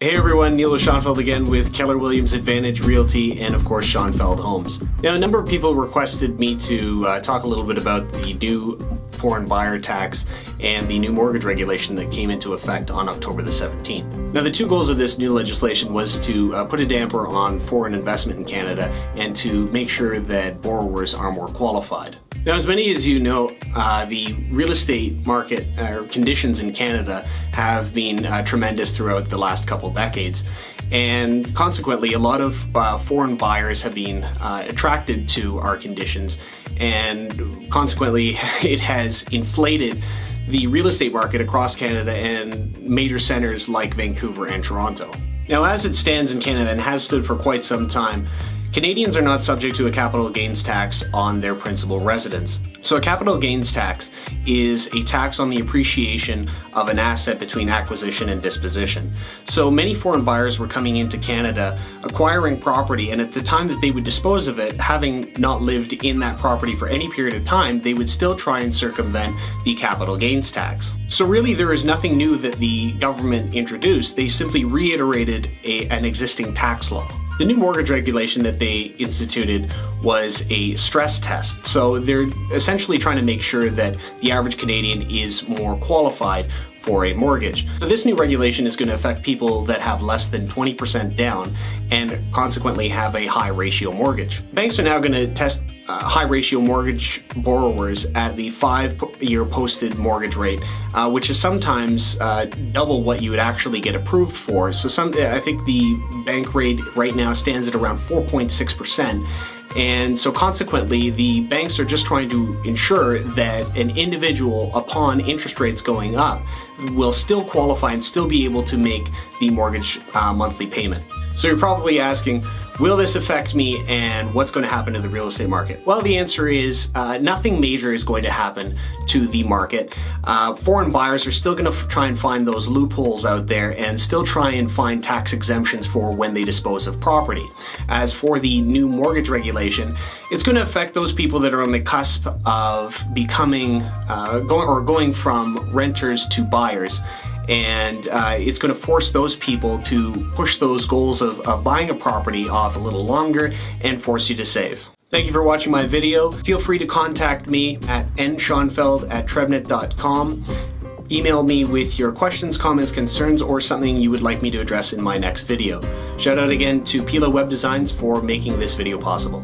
Hey everyone, Niilo Schonfeld again with Keller Williams Advantage Realty and of course Schonfeld Homes. Now a number of people requested me to talk a little bit about the new foreign buyer tax and the new mortgage regulation that came into effect on October the 17th. Now the two goals of this new legislation was to put a damper on foreign investment in Canada and to make sure that borrowers are more qualified. Now, as many as you know, the real estate market conditions in Canada have been tremendous throughout the last couple decades, and consequently a lot of foreign buyers have been attracted to our conditions, and consequently it has inflated the real estate market across Canada and major centers like Vancouver and Toronto. Now, as it stands in Canada and has stood for quite some time, Canadians are not subject to a capital gains tax on their principal residence. So a capital gains tax is a tax on the appreciation of an asset between acquisition and disposition. So many foreign buyers were coming into Canada acquiring property, and at the time that they would dispose of it, having not lived in that property for any period of time, they would still try and circumvent the capital gains tax. So really there is nothing new that the government introduced. They simply reiterated an existing tax law. The new mortgage regulation that they instituted was a stress test. So they're essentially trying to make sure that the average Canadian is more qualified for a mortgage. So this new regulation is going to affect people that have less than 20% down and consequently have a high ratio mortgage. Banks are now going to test high ratio mortgage borrowers at the 5-year posted mortgage rate, which is sometimes double what you would actually get approved for. So I think the bank rate right now stands at around 4.6%. And so consequently, the banks are just trying to ensure that an individual, upon interest rates going up, will still qualify and still be able to make the mortgage monthly payment. So you're probably asking, will this affect me and what's going to happen to the real estate market? Well, the answer is nothing major is going to happen to the market. Foreign buyers are still going to try and find those loopholes out there and still try and find tax exemptions for when they dispose of property. As for the new mortgage regulation, it's going to affect those people that are on the cusp of becoming going from renters to buyers. And it's going to force those people to push those goals of buying a property off a little longer and force you to save. Thank you for watching my video. Feel free to contact me at nschonfeld@trebnet.com. Email me with your questions, comments, concerns, or something you would like me to address in my next video. Shout out again to Pila Web Designs for making this video possible.